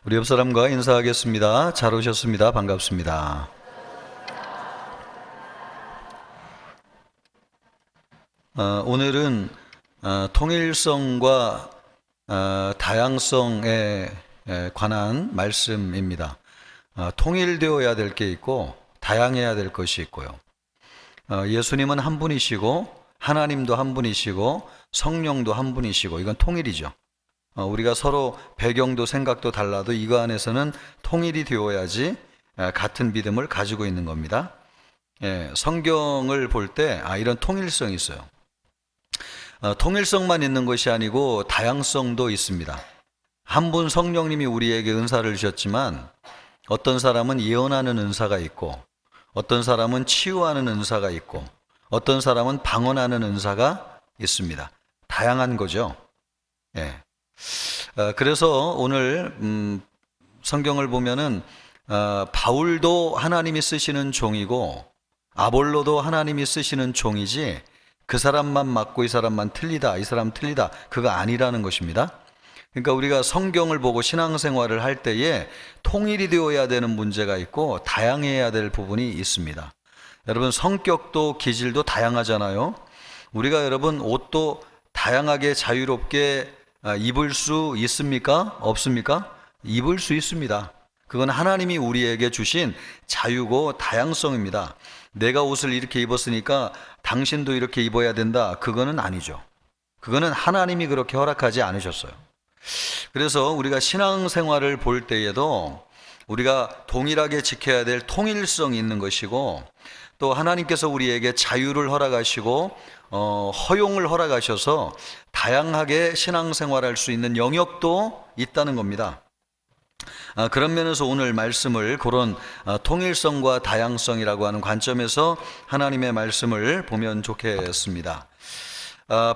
우리 옆 사람과 인사하겠습니다. 잘 오셨습니다. 반갑습니다. 오늘은 통일성과 다양성에 관한 말씀입니다. 통일되어야 될 게 있고 다양해야 될 것이 있고요. 예수님은 한 분이시고 하나님도 한 분이시고 성령도 한 분이시고 이건 통일이죠. 우리가 서로 배경도 생각도 달라도 이거 안에서는 통일이 되어야지 같은 믿음을 가지고 있는 겁니다. 성경을 볼 때 이런 통일성이 있어요. 통일성만 있는 것이 아니고 다양성도 있습니다. 한 분 성령님이 우리에게 은사를 주셨지만 어떤 사람은 예언하는 은사가 있고 어떤 사람은 치유하는 은사가 있고 어떤 사람은 방언하는 은사가 있습니다. 다양한 거죠. 그래서 오늘 성경을 보면은 바울도 하나님이 쓰시는 종이고 아볼로도 하나님이 쓰시는 종이지 그 사람만 맞고 이 사람만 틀리다, 이 사람 틀리다, 그거 아니라는 것입니다. 그러니까 우리가 성경을 보고 신앙생활을 할 때에 통일이 되어야 되는 문제가 있고 다양해야 될 부분이 있습니다. 여러분, 성격도 기질도 다양하잖아요. 우리가 여러분 옷도 다양하게 자유롭게 입을 수 있습니까? 없습니까? 입을 수 있습니다. 그건 하나님이 우리에게 주신 자유고 다양성입니다. 내가 옷을 이렇게 입었으니까 당신도 이렇게 입어야 된다. 그거는 아니죠. 그거는 하나님이 그렇게 허락하지 않으셨어요. 그래서 우리가 신앙생활을 볼 때에도 우리가 동일하게 지켜야 될 통일성이 있는 것이고 또 하나님께서 우리에게 자유를 허락하시고 허용을 허락하셔서 다양하게 신앙생활할 수 있는 영역도 있다는 겁니다. 그런 면에서 오늘 말씀을 그런 통일성과 다양성이라고 하는 관점에서 하나님의 말씀을 보면 좋겠습니다.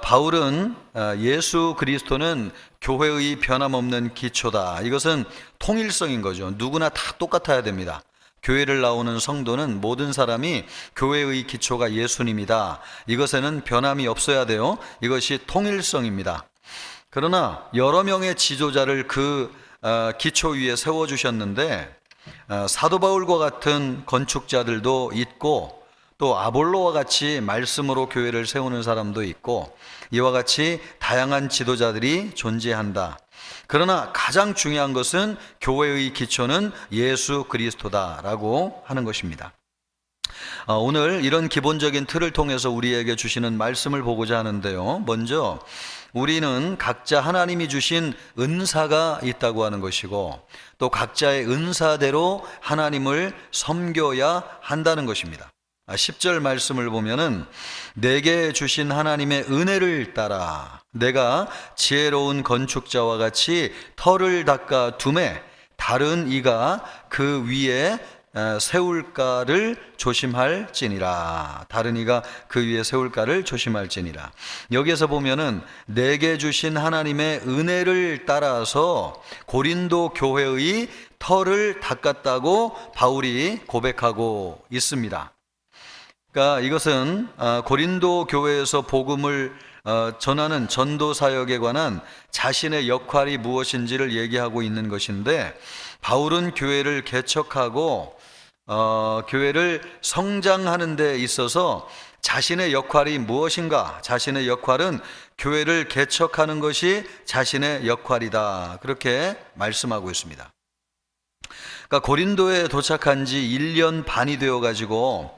바울은 예수 그리스도는 교회의 변함없는 기초다. 이것은 통일성인 거죠. 누구나 다 똑같아야 됩니다. 교회를 나오는 성도는 모든 사람이 교회의 기초가 예수님이다. 이것에는 변함이 없어야 돼요. 이것이 통일성입니다. 그러나 여러 명의 지도자를 그 기초 위에 세워주셨는데 사도 바울과 같은 건축자들도 있고 또 아볼로와 같이 말씀으로 교회를 세우는 사람도 있고 이와 같이 다양한 지도자들이 존재한다. 그러나 가장 중요한 것은 교회의 기초는 예수 그리스도다라고 하는 것입니다. 오늘 이런 기본적인 틀을 통해서 우리에게 주시는 말씀을 보고자 하는데요. 먼저 우리는 각자 하나님이 주신 은사가 있다고 하는 것이고 또 각자의 은사대로 하나님을 섬겨야 한다는 것입니다. 10절 말씀을 보면은 내게 주신 하나님의 은혜를 따라 내가 지혜로운 건축자와 같이 터를 닦아 두매 다른 이가 그 위에 세울까를 조심할지니라. 다른 이가 그 위에 세울까를 조심할지니라. 여기에서 보면은 내게 주신 하나님의 은혜를 따라서 고린도 교회의 터를 닦았다고 바울이 고백하고 있습니다. 그러니까 이것은 고린도 교회에서 복음을 전하는 전도 사역에 관한 자신의 역할이 무엇인지를 얘기하고 있는 것인데 바울은 교회를 개척하고 교회를 성장하는 데 있어서 자신의 역할이 무엇인가? 자신의 역할은 교회를 개척하는 것이 자신의 역할이다. 그렇게 말씀하고 있습니다. 그러니까 고린도에 도착한 지 1년 반이 되어 가지고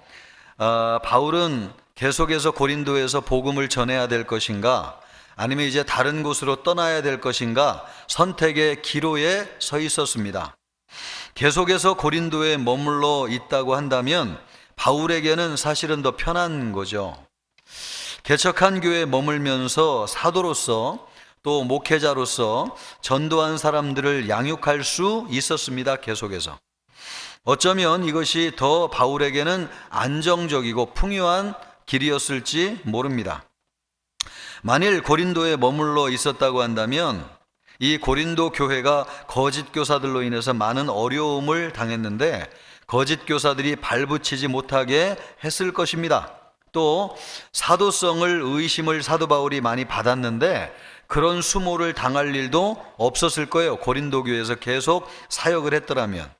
바울은 계속해서 고린도에서 복음을 전해야 될 것인가 아니면 이제 다른 곳으로 떠나야 될 것인가 선택의 기로에 서 있었습니다. 계속해서 고린도에 머물러 있다고 한다면 바울에게는 사실은 더 편한 거죠. 개척한 교회에 머물면서 사도로서 또 목회자로서 전도한 사람들을 양육할 수 있었습니다. 계속해서. 어쩌면 이것이 더 바울에게는 안정적이고 풍요한 길이었을지 모릅니다. 만일 고린도에 머물러 있었다고 한다면 이 고린도 교회가 거짓 교사들로 인해서 많은 어려움을 당했는데 거짓 교사들이 발붙이지 못하게 했을 것입니다. 또 사도성을 의심을 사도 바울이 많이 받았는데 그런 수모를 당할 일도 없었을 거예요. 고린도 교회에서 계속 사역을 했더라면.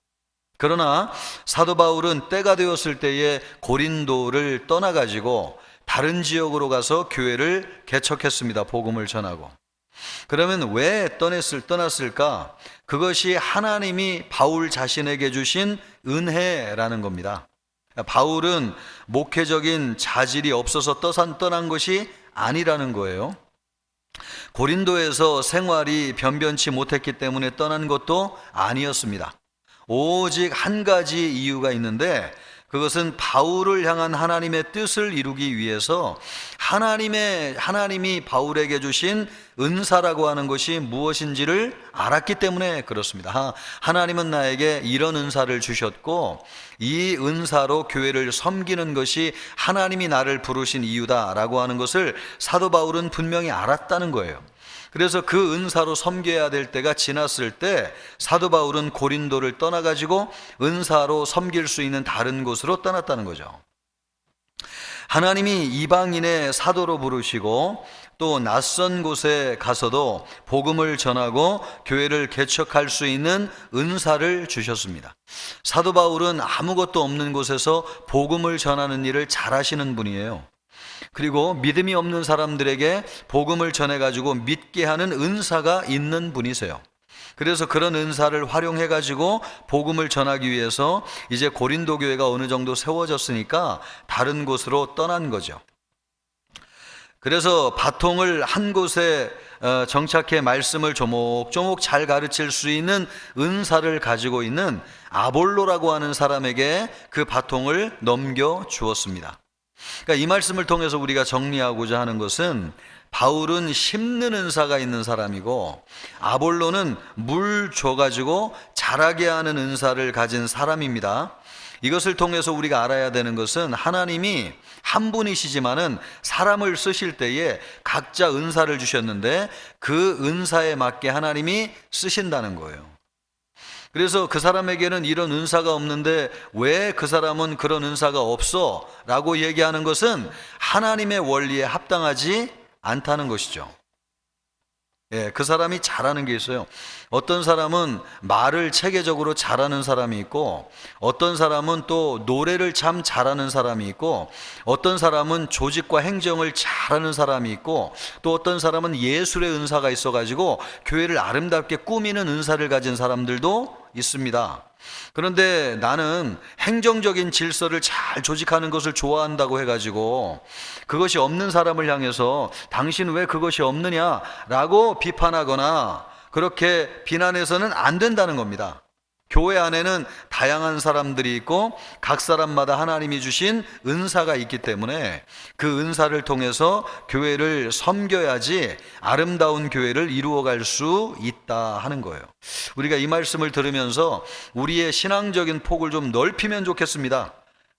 그러나 사도 바울은 때가 되었을 때에 고린도를 떠나가지고 다른 지역으로 가서 교회를 개척했습니다. 복음을 전하고. 그러면 왜 떠났을까? 그것이 하나님이 바울 자신에게 주신 은혜라는 겁니다. 바울은 목회적인 자질이 없어서 떠난 것이 아니라는 거예요. 고린도에서 생활이 변변치 못했기 때문에 떠난 것도 아니었습니다. 오직 한 가지 이유가 있는데, 그것은 바울을 향한 하나님의 뜻을 이루기 위해서 하나님이 바울에게 주신 은사라고 하는 것이 무엇인지를 알았기 때문에 그렇습니다. 하나님은 나에게 이런 은사를 주셨고 이 은사로 교회를 섬기는 것이 하나님이 나를 부르신 이유다라고 하는 것을 사도 바울은 분명히 알았다는 거예요. 그래서 그 은사로 섬겨야 될 때가 지났을 때 사도 바울은 고린도를 떠나가지고 은사로 섬길 수 있는 다른 곳으로 떠났다는 거죠. 하나님이 이방인의 사도로 부르시고 또 낯선 곳에 가서도 복음을 전하고 교회를 개척할 수 있는 은사를 주셨습니다. 사도 바울은 아무것도 없는 곳에서 복음을 전하는 일을 잘하시는 분이에요. 그리고 믿음이 없는 사람들에게 복음을 전해가지고 믿게 하는 은사가 있는 분이세요. 그래서 그런 은사를 활용해가지고 복음을 전하기 위해서 이제 고린도 교회가 어느 정도 세워졌으니까 다른 곳으로 떠난 거죠. 그래서 바통을 한 곳에 정착해 말씀을 조목조목 잘 가르칠 수 있는 은사를 가지고 있는 아볼로라고 하는 사람에게 그 바통을 넘겨 주었습니다. 그러니까 이 말씀을 통해서 우리가 정리하고자 하는 것은 바울은 심는 은사가 있는 사람이고 아볼로는 물 줘가지고 자라게 하는 은사를 가진 사람입니다. 이것을 통해서 우리가 알아야 되는 것은 하나님이 한 분이시지만은 사람을 쓰실 때에 각자 은사를 주셨는데 그 은사에 맞게 하나님이 쓰신다는 거예요. 그래서 그 사람에게는 이런 은사가 없는데 왜 그 사람은 그런 은사가 없어? 라고 얘기하는 것은 하나님의 원리에 합당하지 않다는 것이죠. 그 사람이 잘하는 게 있어요. 어떤 사람은 말을 체계적으로 잘하는 사람이 있고 어떤 사람은 또 노래를 참 잘하는 사람이 있고 어떤 사람은 조직과 행정을 잘하는 사람이 있고 또 어떤 사람은 예술의 은사가 있어가지고 교회를 아름답게 꾸미는 은사를 가진 사람들도 있습니다. 그런데 나는 행정적인 질서를 잘 조직하는 것을 좋아한다고 해가지고 그것이 없는 사람을 향해서 당신 왜 그것이 없느냐라고 비판하거나 그렇게 비난해서는 안 된다는 겁니다. 교회 안에는 다양한 사람들이 있고 각 사람마다 하나님이 주신 은사가 있기 때문에 그 은사를 통해서 교회를 섬겨야지 아름다운 교회를 이루어갈 수 있다 하는 거예요. 우리가 이 말씀을 들으면서 우리의 신앙적인 폭을 좀 넓히면 좋겠습니다.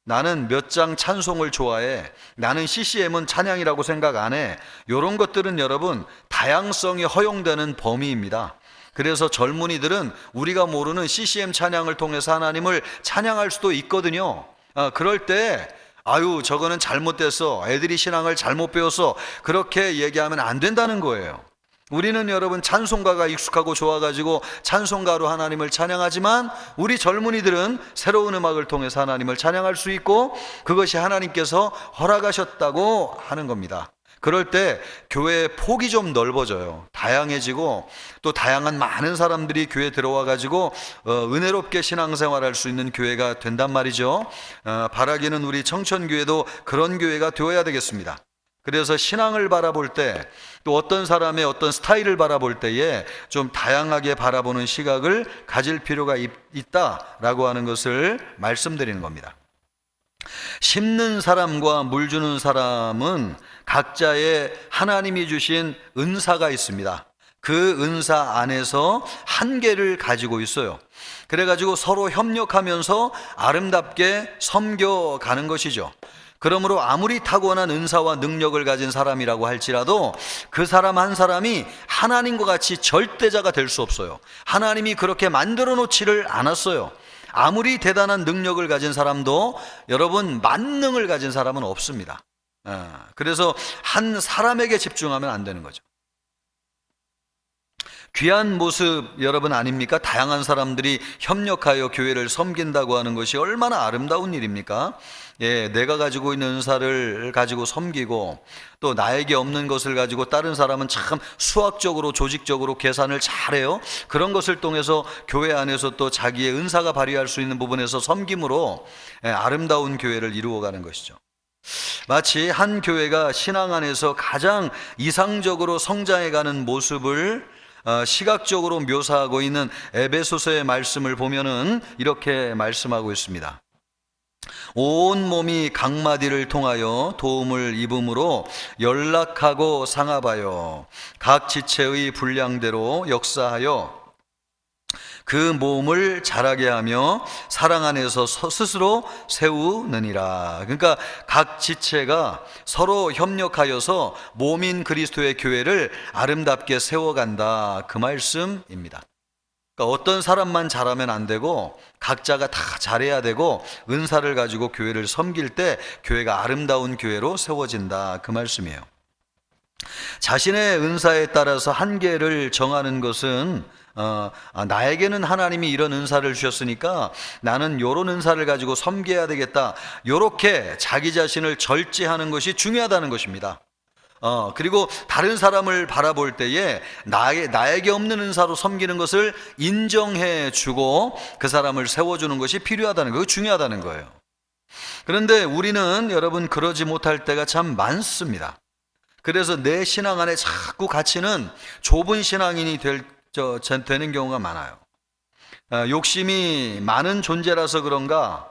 나는 몇 장 찬송을 좋아해. 나는 CCM은 찬양이라고 생각 안 해. 이런 것들은 여러분 다양성이 허용되는 범위입니다. 그래서 젊은이들은 우리가 모르는 CCM 찬양을 통해서 하나님을 찬양할 수도 있거든요. 그럴 때 아유 저거는 잘못됐어, 애들이 신앙을 잘못 배웠어, 그렇게 얘기하면 안 된다는 거예요. 우리는 여러분 찬송가가 익숙하고 좋아가지고 찬송가로 하나님을 찬양하지만 우리 젊은이들은 새로운 음악을 통해서 하나님을 찬양할 수 있고 그것이 하나님께서 허락하셨다고 하는 겁니다. 그럴 때 교회의 폭이 좀 넓어져요. 다양해지고 또 다양한 많은 사람들이 교회에 들어와 가지고 은혜롭게 신앙생활할 수 있는 교회가 된단 말이죠. 바라기는 우리 청천교회도 그런 교회가 되어야 되겠습니다. 그래서 신앙을 바라볼 때 또 어떤 사람의 어떤 스타일을 바라볼 때에 좀 다양하게 바라보는 시각을 가질 필요가 있다라고 하는 것을 말씀드리는 겁니다. 심는 사람과 물 주는 사람은 각자의 하나님이 주신 은사가 있습니다. 그 은사 안에서 한계를 가지고 있어요. 그래가지고 서로 협력하면서 아름답게 섬겨가는 것이죠. 그러므로 아무리 타고난 은사와 능력을 가진 사람이라고 할지라도 그 사람 한 사람이 하나님과 같이 절대자가 될 수 없어요. 하나님이 그렇게 만들어 놓지를 않았어요. 아무리 대단한 능력을 가진 사람도 여러분 만능을 가진 사람은 없습니다. 그래서 한 사람에게 집중하면 안 되는 거죠. 귀한 모습 여러분 아닙니까? 다양한 사람들이 협력하여 교회를 섬긴다고 하는 것이 얼마나 아름다운 일입니까? 예, 내가 가지고 있는 은사를 가지고 섬기고 또 나에게 없는 것을 가지고 다른 사람은 참 수학적으로 조직적으로 계산을 잘해요. 그런 것을 통해서 교회 안에서 또 자기의 은사가 발휘할 수 있는 부분에서 섬김으로 아름다운 교회를 이루어가는 것이죠. 마치 한 교회가 신앙 안에서 가장 이상적으로 성장해가는 모습을 시각적으로 묘사하고 있는 에베소서의 말씀을 보면은 이렇게 말씀하고 있습니다. 온 몸이 각마디를 통하여 도움을 입음으로 연락하고 상합하여 각 지체의 분량대로 역사하여 그 몸을 자라게 하며 사랑 안에서 스스로 세우느니라. 그러니까 각 지체가 서로 협력하여서 몸인 그리스도의 교회를 아름답게 세워간다, 그 말씀입니다. 그러니까 어떤 사람만 잘하면 안 되고 각자가 다 잘해야 되고 은사를 가지고 교회를 섬길 때 교회가 아름다운 교회로 세워진다, 그 말씀이에요. 자신의 은사에 따라서 한계를 정하는 것은 나에게는 하나님이 이런 은사를 주셨으니까 나는 이런 은사를 가지고 섬겨야 되겠다, 이렇게 자기 자신을 절제하는 것이 중요하다는 것입니다. 그리고 다른 사람을 바라볼 때에 나에게 없는 은사로 섬기는 것을 인정해 주고 그 사람을 세워주는 것이 필요하다는 거예요. 중요하다는 거예요. 그런데 우리는 여러분 그러지 못할 때가 참 많습니다. 그래서 내 신앙 안에 자꾸 갇히는 좁은 신앙인이 되는 경우가 많아요. 욕심이 많은 존재라서 그런가?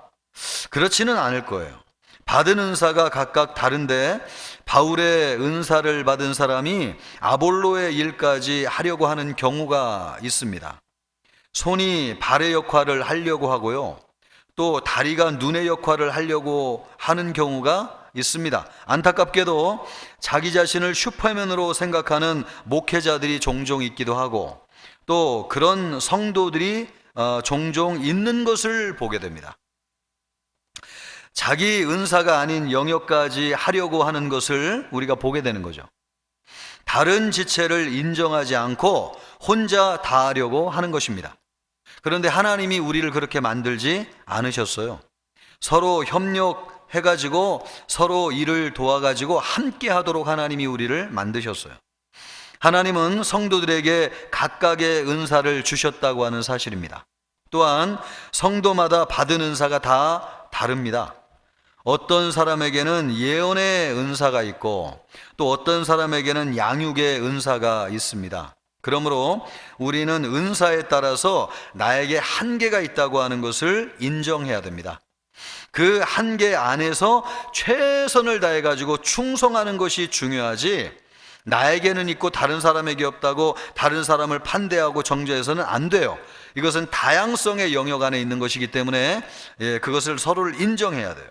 그렇지는 않을 거예요. 받은 은사가 각각 다른데 바울의 은사를 받은 사람이 아볼로의 일까지 하려고 하는 경우가 있습니다. 손이 발의 역할을 하려고 하고요, 또 다리가 눈의 역할을 하려고 하는 경우가 있습니다. 안타깝게도 자기 자신을 슈퍼맨으로 생각하는 목회자들이 종종 있기도 하고 또 그런 성도들이 종종 있는 것을 보게 됩니다. 자기 은사가 아닌 영역까지 하려고 하는 것을 우리가 보게 되는 거죠. 다른 지체를 인정하지 않고 혼자 다 하려고 하는 것입니다. 그런데 하나님이 우리를 그렇게 만들지 않으셨어요. 서로 협력해가지고 서로 일을 도와가지고 함께 하도록 하나님이 우리를 만드셨어요. 하나님은 성도들에게 각각의 은사를 주셨다고 하는 사실입니다. 또한 성도마다 받은 은사가 다 다릅니다. 어떤 사람에게는 예언의 은사가 있고 또 어떤 사람에게는 양육의 은사가 있습니다. 그러므로 우리는 은사에 따라서 나에게 한계가 있다고 하는 것을 인정해야 됩니다. 그 한계 안에서 최선을 다해가지고 충성하는 것이 중요하지, 나에게는 있고 다른 사람에게 없다고 다른 사람을 판대하고 정죄해서는 안 돼요. 이것은 다양성의 영역 안에 있는 것이기 때문에 그것을 서로를 인정해야 돼요.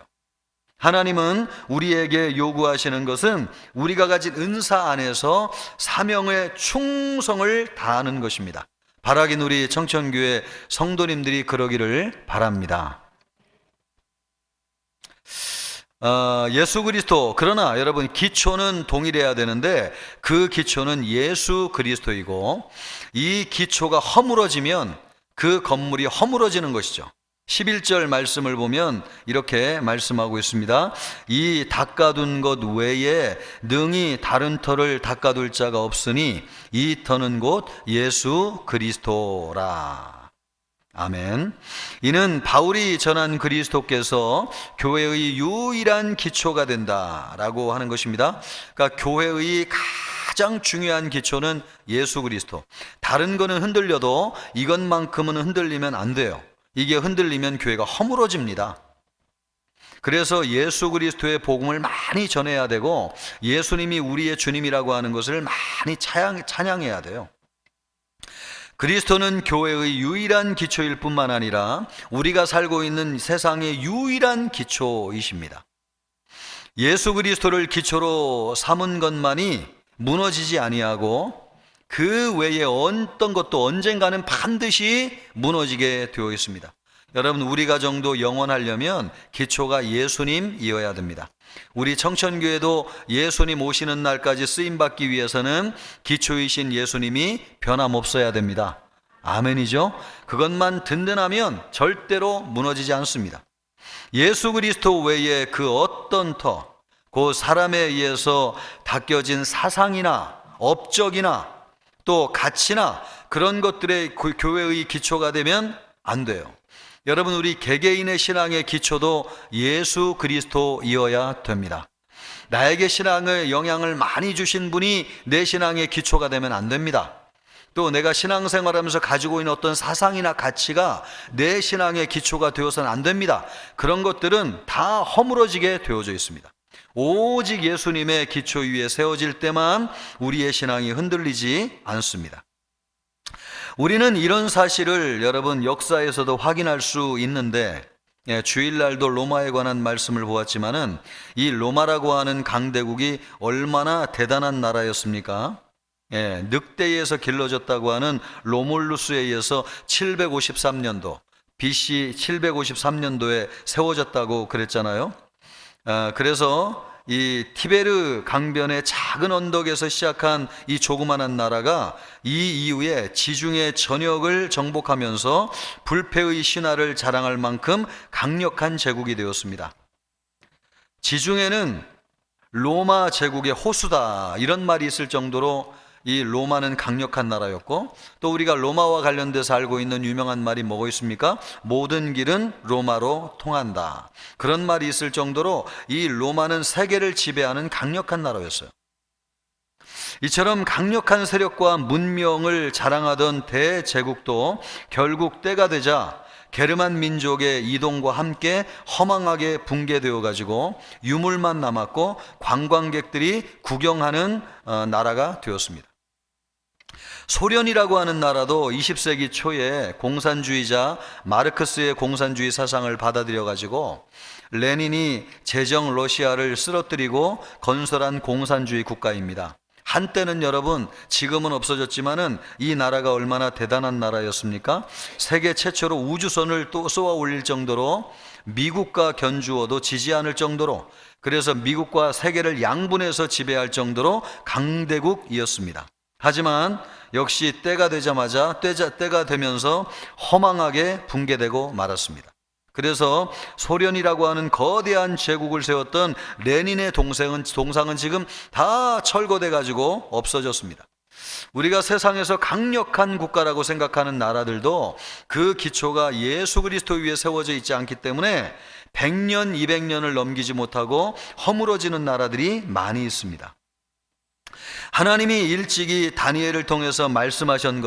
하나님은 우리에게 요구하시는 것은 우리가 가진 은사 안에서 사명의 충성을 다하는 것입니다. 바라긴 우리 청천교회 성도님들이 그러기를 바랍니다. 예수 그리스도, 그러나 여러분 기초는 동일해야 되는데 그 기초는 예수 그리스도이고 이 기초가 허물어지면 그 건물이 허물어지는 것이죠. 11절 말씀을 보면 이렇게 말씀하고 있습니다. 이 닦아둔 것 외에 능히 다른 터를 닦아둘 자가 없으니 이 터는 곧 예수 그리스도라. 아멘. 이는 바울이 전한 그리스도께서 교회의 유일한 기초가 된다라고 하는 것입니다. 그러니까 교회의 가장 중요한 기초는 예수 그리스도. 다른 거는 흔들려도 이것만큼은 흔들리면 안 돼요. 이게 흔들리면 교회가 허물어집니다. 그래서 예수 그리스도의 복음을 많이 전해야 되고 예수님이 우리의 주님이라고 하는 것을 많이 찬양해야 돼요. 그리스도는 교회의 유일한 기초일 뿐만 아니라 우리가 살고 있는 세상의 유일한 기초이십니다. 예수 그리스도를 기초로 삼은 것만이 무너지지 아니하고 그 외에 어떤 것도 언젠가는 반드시 무너지게 되어 있습니다. 여러분, 우리 가정도 영원하려면 기초가 예수님이어야 됩니다. 우리 청천교회도 예수님 오시는 날까지 쓰임받기 위해서는 기초이신 예수님이 변함없어야 됩니다. 아멘이죠? 그것만 든든하면 절대로 무너지지 않습니다. 예수 그리스도 외에 그 어떤 그 사람에 의해서 닦여진 사상이나 업적이나 또 가치나 그런 것들의 교회의 기초가 되면 안 돼요. 여러분, 우리 개개인의 신앙의 기초도 예수 그리스도이어야 됩니다. 나에게 신앙의 영향을 많이 주신 분이 내 신앙의 기초가 되면 안 됩니다. 또 내가 신앙생활하면서 가지고 있는 어떤 사상이나 가치가 내 신앙의 기초가 되어서는 안 됩니다. 그런 것들은 다 허물어지게 되어져 있습니다. 오직 예수님의 기초 위에 세워질 때만 우리의 신앙이 흔들리지 않습니다. 우리는 이런 사실을 여러분 역사에서도 확인할 수 있는데, 주일날도 로마에 관한 말씀을 보았지만은 이 로마라고 하는 강대국이 얼마나 대단한 나라였습니까? 늑대에서 길러졌다고 하는 로몰루스에 의해서 753년도 BC 753년도에 세워졌다고 그랬잖아요. 그래서 이 티베르 강변의 작은 언덕에서 시작한 이 조그마한 나라가 이 이후에 지중해 전역을 정복하면서 불패의 신화를 자랑할 만큼 강력한 제국이 되었습니다. 지중해는 로마 제국의 호수다, 이런 말이 있을 정도로 이 로마는 강력한 나라였고, 또 우리가 로마와 관련돼서 알고 있는 유명한 말이 뭐가 있습니까? 모든 길은 로마로 통한다. 그런 말이 있을 정도로 이 로마는 세계를 지배하는 강력한 나라였어요. 이처럼 강력한 세력과 문명을 자랑하던 대제국도 결국 때가 되자 게르만 민족의 이동과 함께 허망하게 붕괴되어 가지고 유물만 남았고 관광객들이 구경하는 나라가 되었습니다. 소련이라고 하는 나라도 20세기 초에 공산주의자 마르크스의 공산주의 사상을 받아들여 가지고 레닌이 제정 러시아를 쓰러뜨리고 건설한 공산주의 국가입니다. 한때는 여러분, 지금은 없어졌지만은 이 나라가 얼마나 대단한 나라였습니까? 세계 최초로 우주선을 또 쏘아 올릴 정도로 미국과 견주어도 지지 않을 정도로, 그래서 미국과 세계를 양분해서 지배할 정도로 강대국이었습니다. 하지만 역시 때가 되자마자 때가 되면서 허망하게 붕괴되고 말았습니다. 그래서 소련이라고 하는 거대한 제국을 세웠던 레닌의 동상은 지금 다 철거돼 가지고 없어졌습니다. 우리가 세상에서 강력한 국가라고 생각하는 나라들도 그 기초가 예수 그리스도 위에 세워져 있지 않기 때문에 100년, 200년을 넘기지 못하고 허물어지는 나라들이 많이 있습니다. 하나님이 일찍이 다니엘을 통해서 말씀하신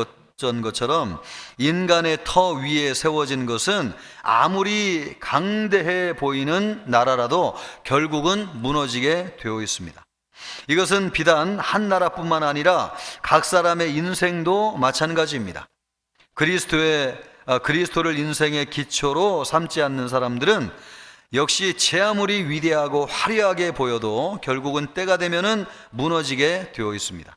것처럼 인간의 터 위에 세워진 것은 아무리 강대해 보이는 나라라도 결국은 무너지게 되어 있습니다. 이것은 비단 한 나라뿐만 아니라 각 사람의 인생도 마찬가지입니다. 그리스도를 인생의 기초로 삼지 않는 사람들은 역시 제 아무리 위대하고 화려하게 보여도 결국은 때가 되면은 무너지게 되어 있습니다.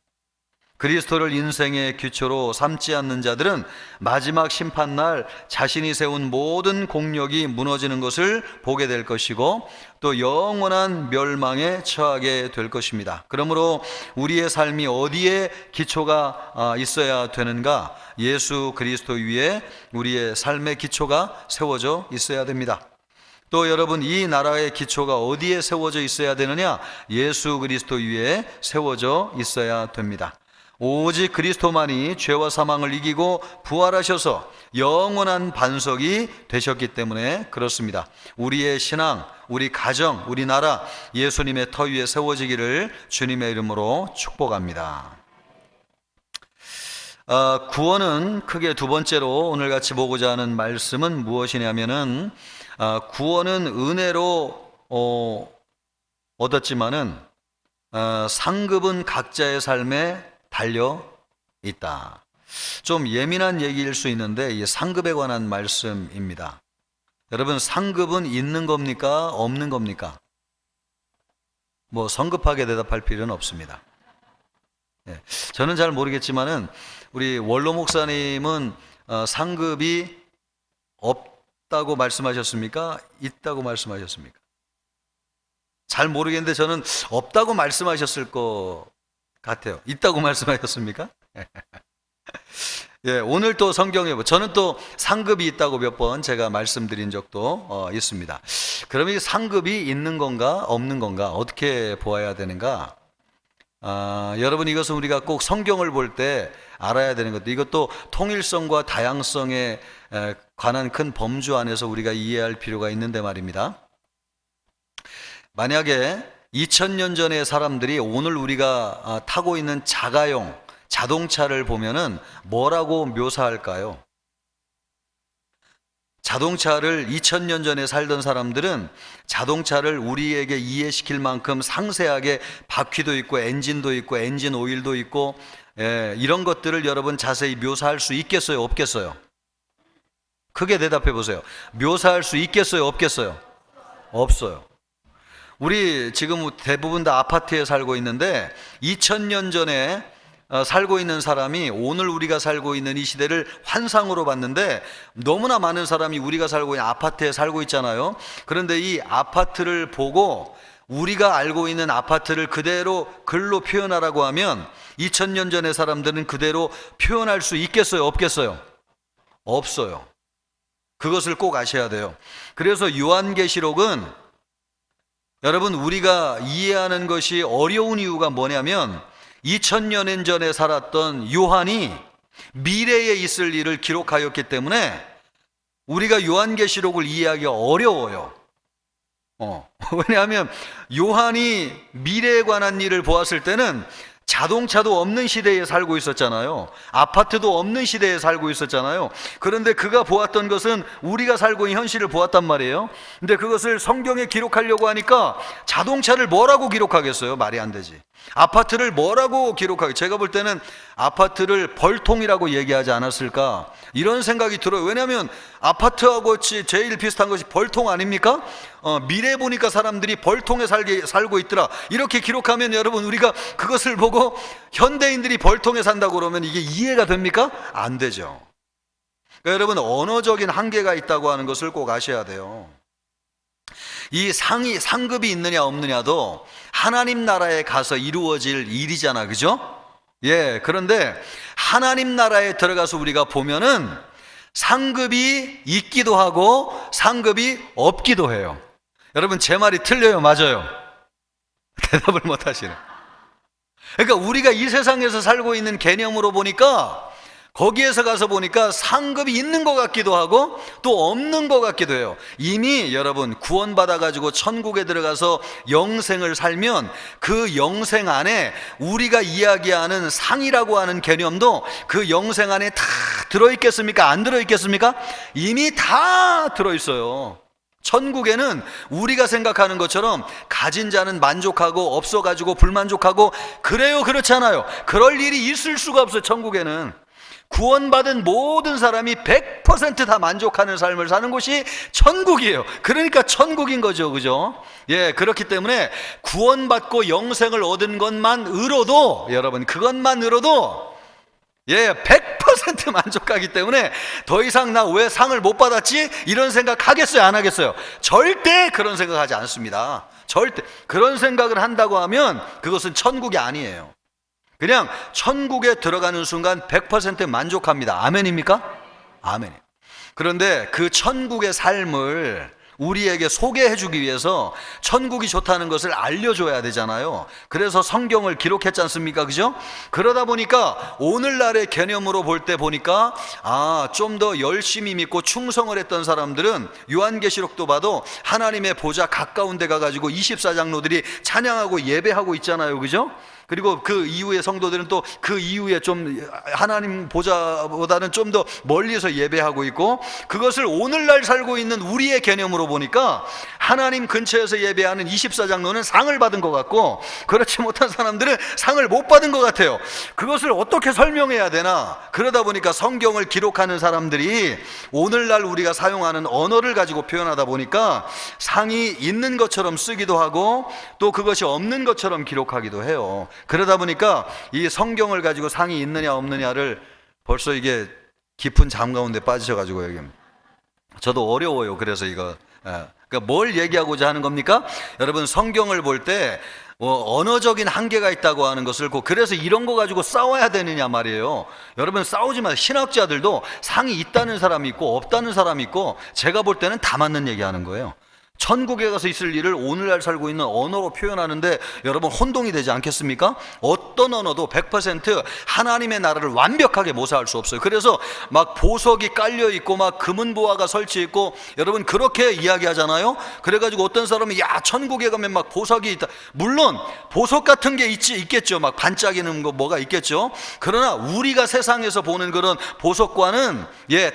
그리스도를 인생의 기초로 삼지 않는 자들은 마지막 심판날 자신이 세운 모든 공력이 무너지는 것을 보게 될 것이고 또 영원한 멸망에 처하게 될 것입니다. 그러므로 우리의 삶이 어디에 기초가 있어야 되는가? 예수 그리스도 위에 우리의 삶의 기초가 세워져 있어야 됩니다. 또 여러분, 이 나라의 기초가 어디에 세워져 있어야 되느냐? 예수 그리스도 위에 세워져 있어야 됩니다. 오직 그리스도만이 죄와 사망을 이기고 부활하셔서 영원한 반석이 되셨기 때문에 그렇습니다. 우리의 신앙, 우리 가정, 우리 나라 예수님의 터 위에 세워지기를 주님의 이름으로 축복합니다. 구원은 크게 두 번째로 오늘 같이 보고자 하는 말씀은 무엇이냐면은 구원은 은혜로 얻었지만은 상급은 각자의 삶에 달려 있다. 좀 예민한 얘기일 수 있는데 이 상급에 관한 말씀입니다. 여러분, 상급은 있는 겁니까? 없는 겁니까? 뭐 성급하게 대답할 필요는 없습니다. 저는 잘 모르겠지만은 우리 원로 목사님은 상급이 없다고 말씀하셨습니까? 있다고 말씀하셨습니까? 잘 모르겠는데 저는 없다고 말씀하셨을 것 같아요. 있다고 말씀하셨습니까? 예, 오늘 또 성경에 저는 또 상급이 있다고 몇 번 제가 말씀드린 적도 있습니다. 그럼 이 상급이 있는 건가 없는 건가 어떻게 보아야 되는가? 여러분, 이것은 우리가 꼭 성경을 볼 때 알아야 되는 것도, 이것도 통일성과 다양성에 관한 큰 범주 안에서 우리가 이해할 필요가 있는데 말입니다. 만약에 2000년 전의 사람들이 오늘 우리가 타고 있는 자가용 자동차를 보면은 뭐라고 묘사할까요? 자동차를 2000년 전에 살던 사람들은 자동차를 우리에게 이해시킬 만큼 상세하게 바퀴도 있고 엔진도 있고 엔진 오일도 있고 이런 것들을 여러분 자세히 묘사할 수 있겠어요? 없겠어요? 크게 대답해 보세요. 묘사할 수 있겠어요? 없겠어요? 없어요. 우리 지금 대부분 다 아파트에 살고 있는데 2000년 전에 살고 있는 사람이 오늘 우리가 살고 있는 이 시대를 환상으로 봤는데, 너무나 많은 사람이 우리가 살고 있는 아파트에 살고 있잖아요. 그런데 이 아파트를 보고 우리가 알고 있는 아파트를 그대로 글로 표현하라고 하면 2000년 전의 사람들은 그대로 표현할 수 있겠어요? 없겠어요? 없어요. 그것을 꼭 아셔야 돼요. 그래서 요한계시록은 여러분, 우리가 이해하는 것이 어려운 이유가 뭐냐면 2000년 전에 살았던 요한이 미래에 있을 일을 기록하였기 때문에 우리가 요한계시록을 이해하기가 어려워요. 왜냐하면 요한이 미래에 관한 일을 보았을 때는 자동차도 없는 시대에 살고 있었잖아요. 아파트도 없는 시대에 살고 있었잖아요. 그런데 그가 보았던 것은 우리가 살고 있는 현실을 보았단 말이에요. 근데 그것을 성경에 기록하려고 하니까 자동차를 뭐라고 기록하겠어요? 말이 안 되지. 아파트를 뭐라고 기록하겠어요? 제가 볼 때는 아파트를 벌통이라고 얘기하지 않았을까, 이런 생각이 들어요. 왜냐하면 아파트하고 제일 비슷한 것이 벌통 아닙니까? 미래 보니까 사람들이 벌통에 살고 있더라, 이렇게 기록하면 여러분, 우리가 그것을 보고 현대인들이 벌통에 산다고 그러면 이게 이해가 됩니까? 안 되죠. 그러니까 여러분, 언어적인 한계가 있다고 하는 것을 꼭 아셔야 돼요. 이 상급이 있느냐 없느냐도 하나님 나라에 가서 이루어질 일이잖아, 그죠? 예, 그런데 하나님 나라에 들어가서 우리가 보면은 상급이 있기도 하고 상급이 없기도 해요. 여러분, 제 말이 틀려요, 맞아요? 대답을 못 하시네. 그러니까 우리가 이 세상에서 살고 있는 개념으로 보니까, 거기에서 가서 보니까 상급이 있는 것 같기도 하고 또 없는 것 같기도 해요. 이미 여러분, 구원받아가지고 천국에 들어가서 영생을 살면 그 영생 안에 우리가 이야기하는 상이라고 하는 개념도 그 영생 안에 다 들어있겠습니까? 안 들어있겠습니까? 이미 다 들어있어요. 천국에는 우리가 생각하는 것처럼 가진 자는 만족하고 없어가지고 불만족하고 그래요, 그렇지 않아요. 그럴 일이 있을 수가 없어요. 천국에는 구원받은 모든 사람이 100% 다 만족하는 삶을 사는 곳이 천국이에요. 그러니까 천국인 거죠, 그죠? 예, 그렇기 때문에 구원받고 영생을 얻은 것만으로도, 여러분, 그것만으로도 100% 만족하기 때문에 더 이상 나 왜 상을 못 받았지? 이런 생각 하겠어요, 안 하겠어요? 절대 그런 생각하지 않습니다. 절대. 그런 생각을 한다고 하면 그것은 천국이 아니에요. 그냥 천국에 들어가는 순간 100% 만족합니다. 아멘입니까? 아멘. 그런데 그 천국의 삶을 우리에게 소개해 주기 위해서 천국이 좋다는 것을 알려줘야 되잖아요. 그래서 성경을 기록했지 않습니까? 그죠? 그러다 보니까 오늘날의 개념으로 볼 때 보니까 좀 더 열심히 믿고 충성을 했던 사람들은 요한계시록도 봐도 하나님의 보좌 가까운 데 가가지고 24장로들이 찬양하고 예배하고 있잖아요. 그죠? 그리고 그 이후의 성도들은 또 그 이후에 좀 하나님 보좌보다는 좀 더 멀리서 예배하고 있고, 그것을 오늘날 살고 있는 우리의 개념으로 보니까 하나님 근처에서 예배하는 24장로는 상을 받은 것 같고 그렇지 못한 사람들은 상을 못 받은 것 같아요. 그것을 어떻게 설명해야 되나? 그러다 보니까 성경을 기록하는 사람들이 오늘날 우리가 사용하는 언어를 가지고 표현하다 보니까 상이 있는 것처럼 쓰기도 하고 또 그것이 없는 것처럼 기록하기도 해요. 그러다 보니까 이 성경을 가지고 상이 있느냐 없느냐를 벌써 이게 깊은 잠 가운데 빠지셔가지고 여기 저도 어려워요. 그래서 이거 그러니까 뭘 얘기하고자 하는 겁니까? 여러분 성경을 볼 때 언어적인 한계가 있다고 하는 것을 그래서 이런 거 가지고 싸워야 되느냐 말이에요. 여러분 싸우지 마세요. 신학자들도 상이 있다는 사람이 있고 없다는 사람이 있고 제가 볼 때는 다 맞는 얘기하는 거예요. 천국에 가서 있을 일을 오늘날 살고 있는 언어로 표현하는데 여러분 혼동이 되지 않겠습니까? 어떤 언어도 100% 하나님의 나라를 완벽하게 모사할 수 없어요. 그래서 막 보석이 깔려 있고 막 금은보화가 설치 있고 여러분 그렇게 이야기하잖아요. 그래가지고 어떤 사람은 야 천국에 가면 막 보석이 있다. 물론 보석 같은 게 있겠죠. 막 반짝이는 거 뭐가 있겠죠. 그러나 우리가 세상에서 보는 그런 보석과는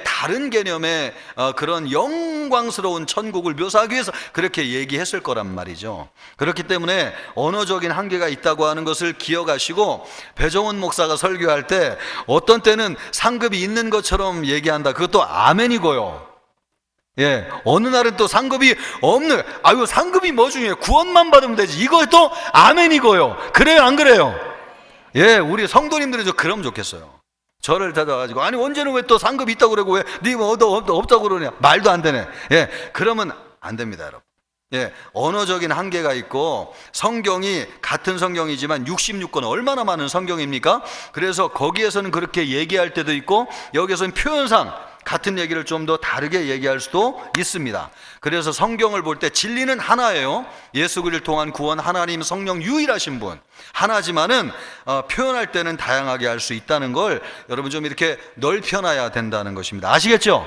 다른 개념의 그런 영광스러운 천국을 묘사하기 위해서 그렇게 얘기했을 거란 말이죠. 그렇기 때문에 언어적인 한계가 있다고 하는 것을 기억하시고 배정원 목사가 설교할 때 어떤 때는 상급이 있는 것처럼 얘기한다. 그것도 아멘이고요. 어느 날은 또 상급이 없는, 상급이 뭐 중요해요? 구원만 받으면 되지. 이것도 아멘이고요. 그래요, 안 그래요? 우리 성도님들은 좀 그러면 좋겠어요. 저를 찾아가지고 아니 언제는 왜 또 상급이 있다고 그러고 왜 네 뭐 없다고 그러냐. 말도 안 되네. 그러면 안 됩니다, 여러분. 언어적인 한계가 있고 성경이 같은 성경이지만 66권 얼마나 많은 성경입니까? 그래서 거기에서는 그렇게 얘기할 때도 있고 여기서는 표현상 같은 얘기를 좀 더 다르게 얘기할 수도 있습니다. 그래서 성경을 볼 때 진리는 하나예요. 예수 그리스도를 통한 구원, 하나님 성령 유일하신 분 하나지만은 표현할 때는 다양하게 할 수 있다는 걸 여러분 좀 이렇게 넓혀놔야 된다는 것입니다. 아시겠죠?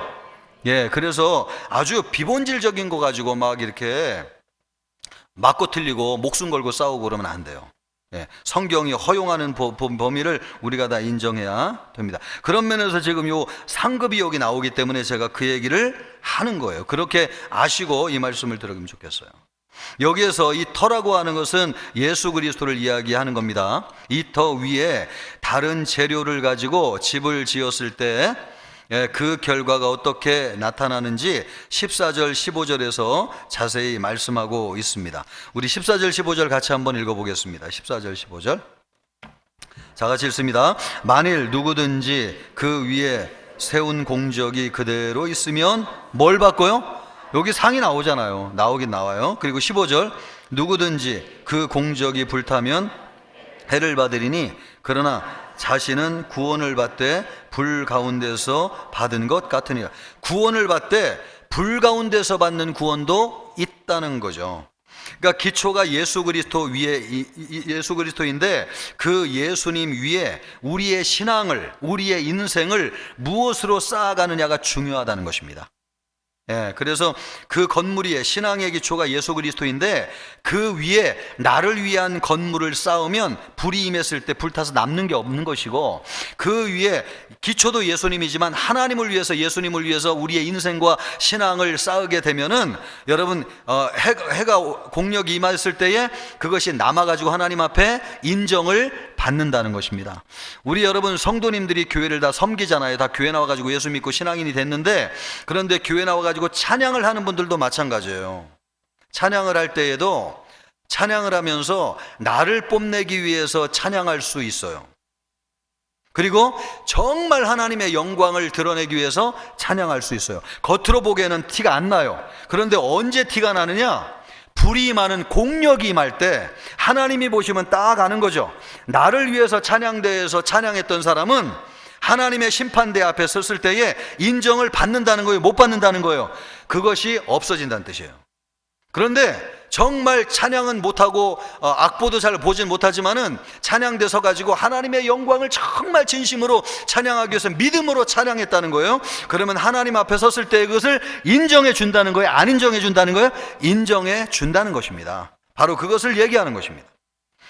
그래서 아주 비본질적인 거 가지고 막 이렇게 맞고 틀리고 목숨 걸고 싸우고 그러면 안 돼요. 성경이 허용하는 범위를 우리가 다 인정해야 됩니다. 그런 면에서 지금 요 상급이 여기 나오기 때문에 제가 그 얘기를 하는 거예요. 그렇게 아시고 이 말씀을 들으면 좋겠어요. 여기에서 이 터라고 하는 것은 예수 그리스도를 이야기하는 겁니다. 이 터 위에 다른 재료를 가지고 집을 지었을 때 그 결과가 어떻게 나타나는지 14절 15절에서 자세히 말씀하고 있습니다. 우리 14절 15절 같이 한번 읽어보겠습니다. 14절 15절 자 같이 읽습니다. 만일 누구든지 그 위에 세운 공적이 그대로 있으면 뭘 받고요? 여기 상이 나오잖아요. 나오긴 나와요. 그리고 15절 누구든지 그 공적이 불타면 해를 받으리니 그러나 자신은 구원을 받되 불 가운데서 받은 것 같으니라. 구원을 받되 불 가운데서 받는 구원도 있다는 거죠. 그러니까 기초가 예수 그리스도 위에 예수 그리스도인데 그 예수님 위에 우리의 신앙을 우리의 인생을 무엇으로 쌓아가느냐가 중요하다는 것입니다. 그래서 그 건물 위에 신앙의 기초가 예수 그리스도인데 그 위에 나를 위한 건물을 쌓으면 불이 임했을 때 불타서 남는 게 없는 것이고 그 위에 기초도 예수님이지만 하나님을 위해서 예수님을 위해서 우리의 인생과 신앙을 쌓게 되면은 여러분 해가 공력이 임했을 때에 그것이 남아가지고 하나님 앞에 인정을 받는다는 것입니다. 우리 여러분 성도님들이 교회를 다 섬기잖아요. 다 교회 나와가지고 예수 믿고 신앙인이 됐는데 그런데 교회 나와가지고 찬양을 하는 분들도 마찬가지예요. 찬양을 할 때에도 찬양을 하면서 나를 뽐내기 위해서 찬양할 수 있어요. 그리고 정말 하나님의 영광을 드러내기 위해서 찬양할 수 있어요. 겉으로 보기에는 티가 안 나요. 그런데 언제 티가 나느냐? 불이 임하는 공력이 임할 때 하나님이 보시면 딱 아는 거죠. 나를 위해서 찬양대에서 찬양했던 사람은 하나님의 심판대 앞에 섰을 때에 인정을 받는다는 거예요? 못 받는다는 거예요? 그것이 없어진다는 뜻이에요. 그런데 정말 찬양은 못하고 악보도 잘 보진 못하지만은 찬양대 서가지고 하나님의 영광을 정말 진심으로 찬양하기 위해서 믿음으로 찬양했다는 거예요. 그러면 하나님 앞에 섰을 때 그것을 인정해 준다는 거예요? 안 인정해 준다는 거예요? 인정해 준다는 것입니다. 바로 그것을 얘기하는 것입니다.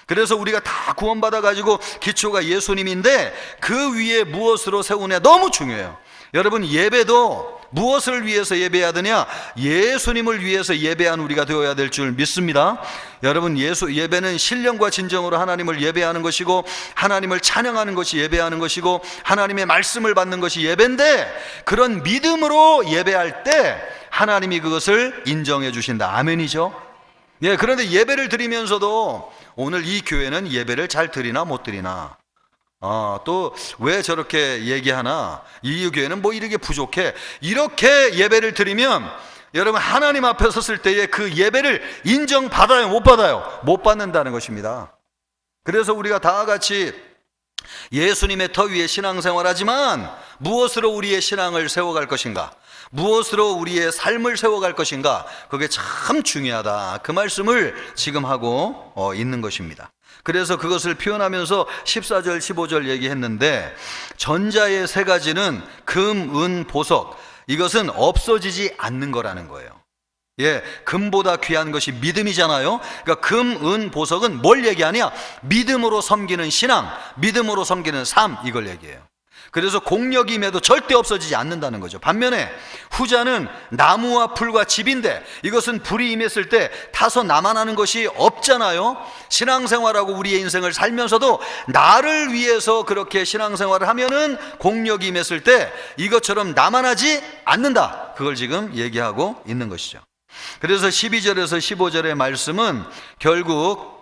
그래서 우리가 다 구원받아가지고 기초가 예수님인데 그 위에 무엇으로 세우냐 너무 중요해요. 여러분 예배도 무엇을 위해서 예배해야 되냐? 예수님을 위해서 예배한 우리가 되어야 될 줄 믿습니다. 여러분 예배는 신령과 진정으로 하나님을 예배하는 것이고 하나님을 찬양하는 것이 예배하는 것이고 하나님의 말씀을 받는 것이 예배인데 그런 믿음으로 예배할 때 하나님이 그것을 인정해 주신다. 아멘이죠? 그런데 예배를 드리면서도 오늘 이 교회는 예배를 잘 드리나 못 드리나 또 왜 저렇게 얘기하나? 이 교회는 뭐 이렇게 부족해. 이렇게 예배를 드리면 여러분 하나님 앞에 섰을 때에 그 예배를 인정받아요? 못 받아요? 못 받는다는 것입니다. 그래서 우리가 다 같이 예수님의 터 위에 신앙생활하지만 무엇으로 우리의 신앙을 세워갈 것인가? 무엇으로 우리의 삶을 세워갈 것인가? 그게 참 중요하다. 그 말씀을 지금 하고 있는 것입니다. 그래서 그것을 표현하면서 14절 15절 얘기했는데, 전자의 세 가지는 금, 은, 보석, 이것은 없어지지 않는 거라는 거예요. 금보다 귀한 것이 믿음이잖아요. 그러니까 금, 은, 보석은 뭘 얘기하냐? 믿음으로 섬기는 신앙, 믿음으로 섬기는 삶, 이걸 얘기해요. 그래서 공력이 임해도 절대 없어지지 않는다는 거죠. 반면에 후자는 나무와 풀과 집인데, 이것은 불이 임했을 때 타서 남아나는 것이 없잖아요. 신앙생활하고 우리의 인생을 살면서도 나를 위해서 그렇게 신앙생활을 하면은 공력이 임했을 때 이것처럼 남아나지 않는다. 그걸 지금 얘기하고 있는 것이죠. 그래서 12절에서 15절의 말씀은 결국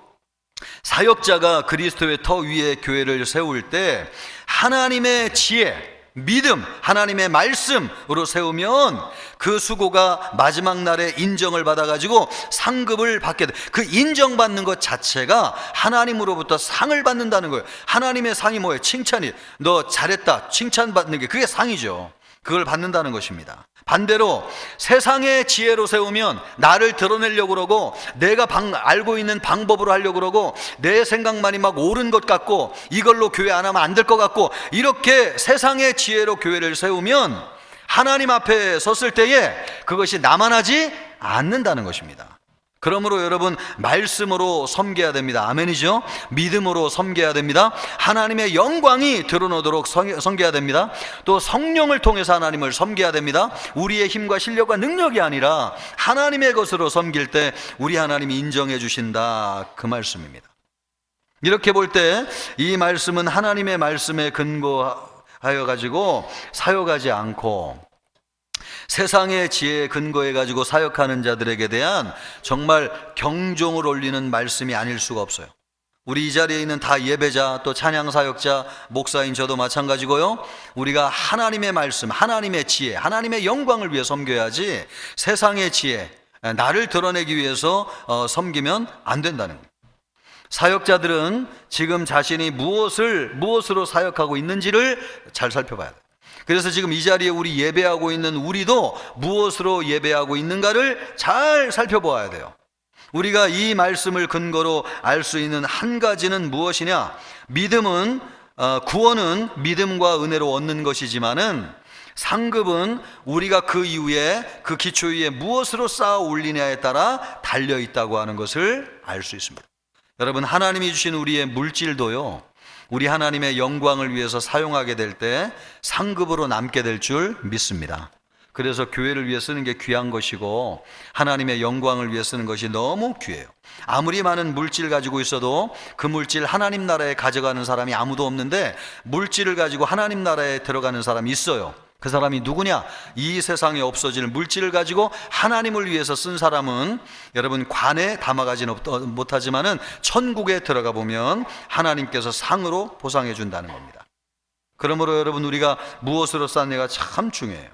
사역자가 그리스도의 터 위에 교회를 세울 때 하나님의 지혜, 믿음, 하나님의 말씀으로 세우면 그 수고가 마지막 날에 인정을 받아가지고 상급을 받게 돼. 그 인정받는 것 자체가 하나님으로부터 상을 받는다는 거예요. 하나님의 상이 뭐예요? 칭찬이. 너 잘했다, 칭찬받는 게 그게 상이죠. 그걸 받는다는 것입니다. 반대로 세상의 지혜로 세우면 나를 드러내려고 그러고, 내가 알고 있는 방법으로 하려고 그러고, 내 생각만이 막 옳은 것 같고, 이걸로 교회 안 하면 안 될 것 같고, 이렇게 세상의 지혜로 교회를 세우면 하나님 앞에 섰을 때에 그것이 남아나지 않는다는 것입니다. 그러므로 여러분, 말씀으로 섬겨야 됩니다. 아멘이죠? 믿음으로 섬겨야 됩니다. 하나님의 영광이 드러나도록 섬겨야 됩니다. 또 성령을 통해서 하나님을 섬겨야 됩니다. 우리의 힘과 실력과 능력이 아니라 하나님의 것으로 섬길 때 우리 하나님이 인정해 주신다, 그 말씀입니다. 이렇게 볼 때 이 말씀은 하나님의 말씀에 근거하여 가지고 사역하지 않고 세상의 지혜에 근거해 가지고 사역하는 자들에게 대한 정말 경종을 울리는 말씀이 아닐 수가 없어요. 우리 이 자리에 있는 다 예배자, 또 찬양 사역자, 목사인 저도 마찬가지고요. 우리가 하나님의 말씀, 하나님의 지혜, 하나님의 영광을 위해 섬겨야지 세상의 지혜, 나를 드러내기 위해서 섬기면 안 된다는 거예요. 사역자들은 지금 자신이 무엇으로 사역하고 있는지를 잘 살펴봐야 돼요. 그래서 지금 이 자리에 우리 예배하고 있는 우리도 무엇으로 예배하고 있는가를 잘 살펴보아야 돼요. 우리가 이 말씀을 근거로 알 수 있는 한 가지는 무엇이냐? 믿음은 구원은 믿음과 은혜로 얻는 것이지만은 상급은 우리가 그 이후에 그 기초 위에 무엇으로 쌓아 올리냐에 따라 달려 있다고 하는 것을 알 수 있습니다. 여러분, 하나님이 주신 우리의 물질도요, 우리 하나님의 영광을 위해서 사용하게 될 때 상급으로 남게 될 줄 믿습니다. 그래서 교회를 위해 쓰는 게 귀한 것이고 하나님의 영광을 위해 쓰는 것이 너무 귀해요. 아무리 많은 물질 가지고 있어도 그 물질 하나님 나라에 가져가는 사람이 아무도 없는데, 물질을 가지고 하나님 나라에 들어가는 사람이 있어요. 그 사람이 누구냐? 이 세상에 없어질 물질을 가지고 하나님을 위해서 쓴 사람은 여러분 관에 담아가지는 못하지만은 천국에 들어가 보면 하나님께서 상으로 보상해 준다는 겁니다. 그러므로 여러분, 우리가 무엇으로 쌌느냐가 참 중요해요.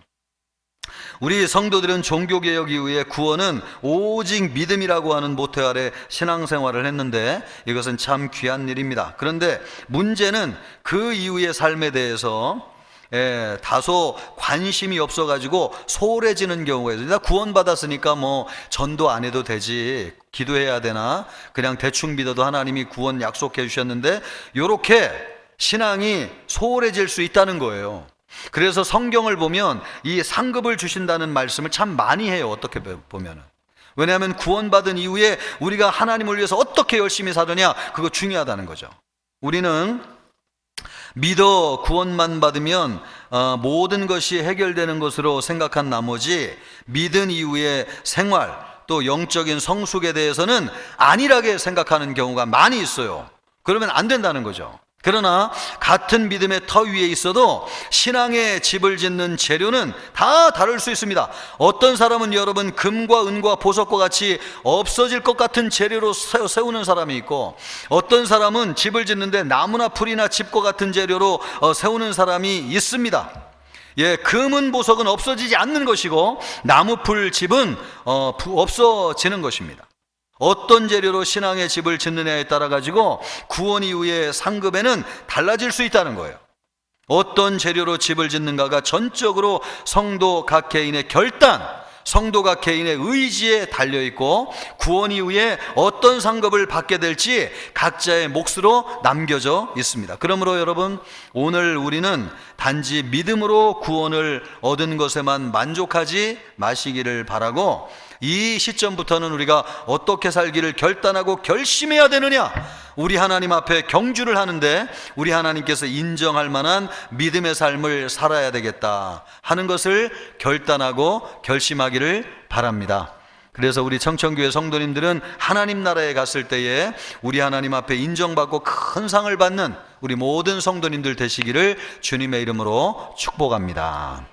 우리 성도들은 종교개혁 이후에 구원은 오직 믿음이라고 하는 모토 아래 신앙생활을 했는데 이것은 참 귀한 일입니다. 그런데 문제는 그 이후의 삶에 대해서 다소 관심이 없어가지고 소홀해지는 경우가 있어요. 나 구원받았으니까 뭐 전도 안 해도 되지, 기도해야 되나, 그냥 대충 믿어도 하나님이 구원 약속해 주셨는데, 이렇게 신앙이 소홀해질 수 있다는 거예요. 그래서 성경을 보면 이 상급을 주신다는 말씀을 참 많이 해요. 어떻게 보면은. 왜냐하면 구원받은 이후에 우리가 하나님을 위해서 어떻게 열심히 살느냐, 그거 중요하다는 거죠. 우리는 믿어 구원만 받으면 모든 것이 해결되는 것으로 생각한 나머지 믿은 이후의 생활, 또 영적인 성숙에 대해서는 안일하게 생각하는 경우가 많이 있어요. 그러면 안 된다는 거죠. 그러나 같은 믿음의 터 위에 있어도 신앙의 집을 짓는 재료는 다 다를 수 있습니다. 어떤 사람은 여러분 금과 은과 보석과 같이 없어질 것 같은 재료로 세우는 사람이 있고, 어떤 사람은 집을 짓는데 나무나 풀이나 집과 같은 재료로 세우는 사람이 있습니다. 예, 금은 보석은 없어지지 않는 것이고 나무 풀 집은 없어지는 것입니다. 어떤 재료로 신앙의 집을 짓느냐에 따라 가지고 구원 이후의 상급에는 달라질 수 있다는 거예요. 어떤 재료로 집을 짓는가가 전적으로 성도 각 개인의 결단, 성도 각 개인의 의지에 달려있고, 구원 이후에 어떤 상급을 받게 될지 각자의 몫으로 남겨져 있습니다. 그러므로 여러분, 오늘 우리는 단지 믿음으로 구원을 얻은 것에만 만족하지 마시기를 바라고, 이 시점부터는 우리가 어떻게 살기를 결단하고 결심해야 되느냐, 우리 하나님 앞에 경주를 하는데 우리 하나님께서 인정할 만한 믿음의 삶을 살아야 되겠다 하는 것을 결단하고 결심하기를 바랍니다. 그래서 우리 청천교회 성도님들은 하나님 나라에 갔을 때에 우리 하나님 앞에 인정받고 큰 상을 받는 우리 모든 성도님들 되시기를 주님의 이름으로 축복합니다.